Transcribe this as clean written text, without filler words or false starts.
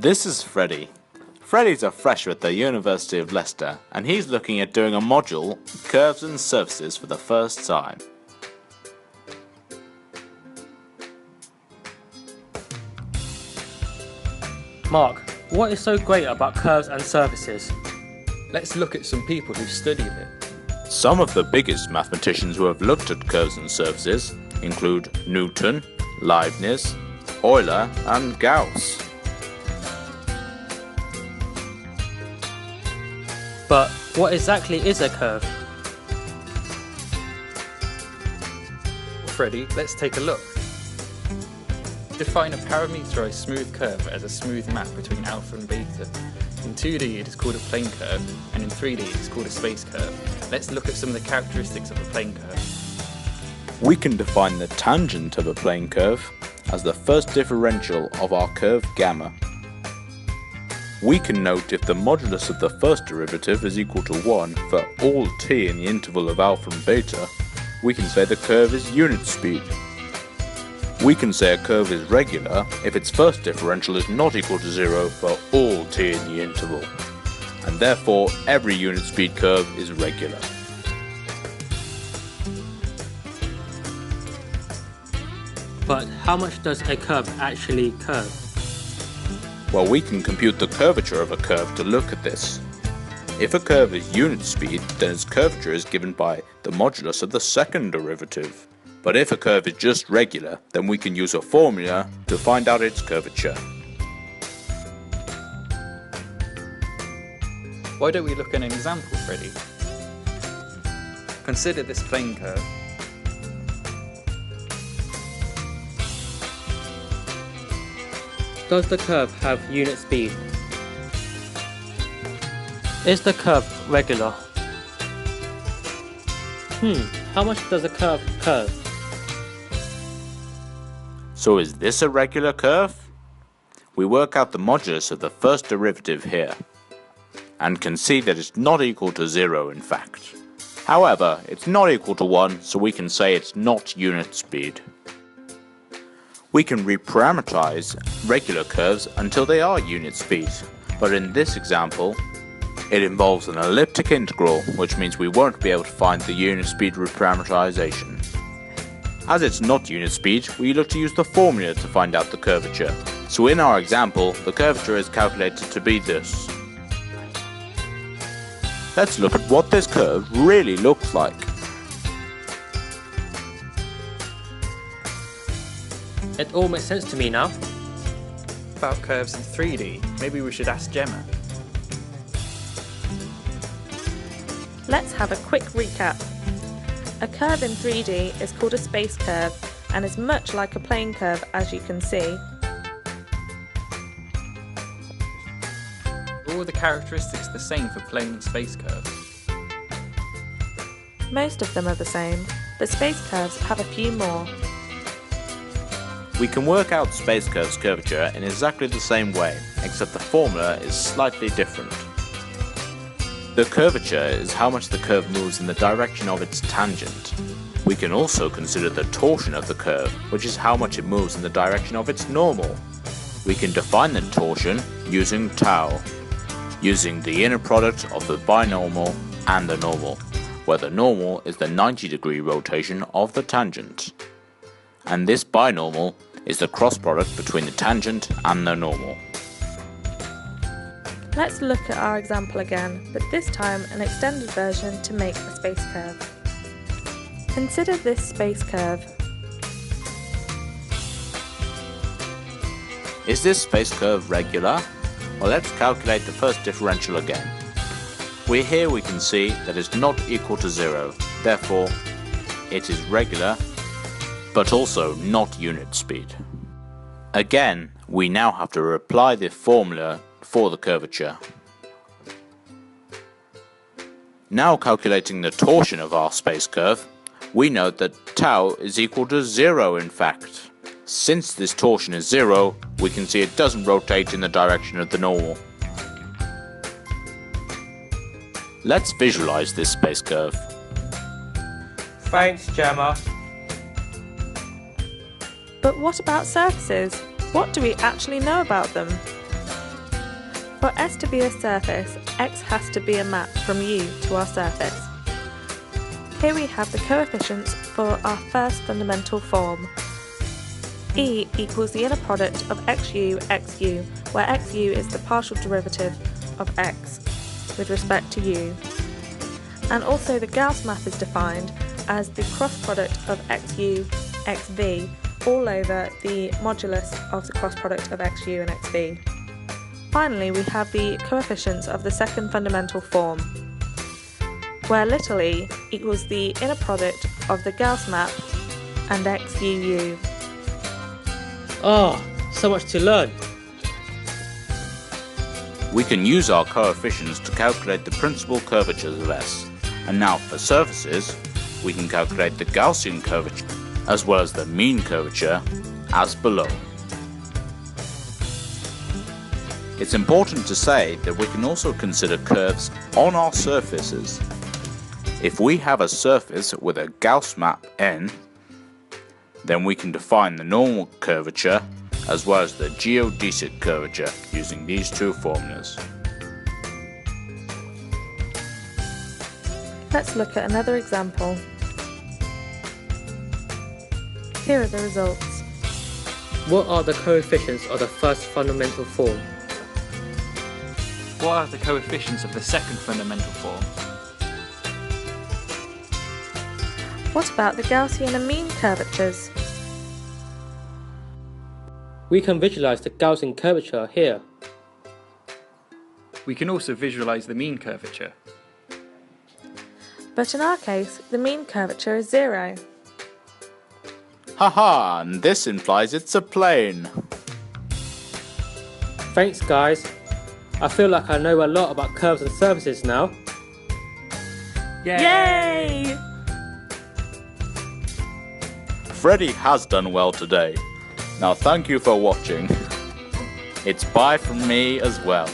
This is Freddie. Freddie's a fresher at the University of Leicester, and he's looking at doing a module, Curves and Surfaces, for the first time. Mark, what is so great about curves and surfaces? Let's look at some people who studied it. Some of the biggest mathematicians who have looked at curves and surfaces include Newton, Leibniz, Euler and Gauss. But what exactly is a curve? Freddie, let's take a look. Define a parameterized smooth curve as a smooth map between alpha and beta. In 2D it is called a plane curve, and in 3D it is called a space curve. Let's look at some of the characteristics of a plane curve. We can define the tangent of a plane curve as the first differential of our curve gamma. We can note if the modulus of the first derivative is equal to 1 for all t in the interval of alpha and beta, we can say the curve is unit speed. We can say a curve is regular if its first differential is not equal to 0 for all t in the interval, and therefore every unit speed curve is regular. But how much does a curve actually curve? Well, we can compute the curvature of a curve to look at this. If a curve is unit speed, then its curvature is given by the modulus of the second derivative. But if a curve is just regular, then we can use a formula to find out its curvature. Why don't we look at an example, Freddie? Consider this plane curve. Does the curve have unit speed? Is the curve regular? How much does a curve curve? So is this a regular curve? We work out the modulus of the first derivative here, and can see that it's not equal to 0 in fact. However, it's not equal to 1, so we can say it's not unit speed. We can reparameterize regular curves until they are unit speed, but in this example, it involves an elliptic integral, which means we won't be able to find the unit speed reparameterization. As it's not unit speed, we look to use the formula to find out the curvature. So in our example, the curvature is calculated to be this. Let's look at what this curve really looks like. It all makes sense to me now. About curves in 3D, maybe we should ask Gemma. Let's have a quick recap. A curve in 3D is called a space curve and is much like a plane curve, as you can see. Are all the characteristics the same for plane and space curves? Most of them are the same, but space curves have a few more. We can work out space curve's curvature in exactly the same way, except the formula is slightly different. The curvature is how much the curve moves in the direction of its tangent. We can also consider the torsion of the curve, which is how much it moves in the direction of its normal. We can define the torsion using tau, using the inner product of the binormal and the normal, where the normal is the 90-degree rotation of the tangent. And this binormal is the cross product between the tangent and the normal. Let's look at our example again, but this time an extended version to make a space curve. Consider this space curve. Is this space curve regular? Well, let's calculate the first differential again. Here we can see that it's not equal to 0, therefore it is regular, but also not unit speed. Again, we now have to apply the formula for the curvature. Now calculating the torsion of our space curve, we note that tau is equal to 0 in fact. Since this torsion is 0, we can see it doesn't rotate in the direction of the normal. Let's visualize this space curve. Thanks, Gemma. But what about surfaces? What do we actually know about them? For S to be a surface, X has to be a map from U to our surface. Here we have the coefficients for our first fundamental form. E equals the inner product of xu, where xu is the partial derivative of x with respect to u. And also the Gauss map is defined as the cross product of xu, xv, all over the modulus of the cross product of xu and xv. Finally, we have the coefficients of the second fundamental form, where little e equals the inner product of the Gauss map and xuu. Ah, so much to learn. We can use our coefficients to calculate the principal curvatures of S. And now for surfaces, we can calculate the Gaussian curvature as well as the mean curvature as below. It's important to say that we can also consider curves on our surfaces. If we have a surface with a Gauss map n, then we can define the normal curvature as well as the geodesic curvature using these two formulas. Let's look at another example. Here are the results. What are the coefficients of the first fundamental form? What are the coefficients of the second fundamental form? What about the Gaussian and mean curvatures? We can visualize the Gaussian curvature here. We can also visualize the mean curvature. But in our case, the mean curvature is 0. Haha, and this implies it's a plane. Thanks guys. I feel like I know a lot about curves and surfaces now. Yay! Freddy has done well today. Now thank you for watching. It's bye from me as well.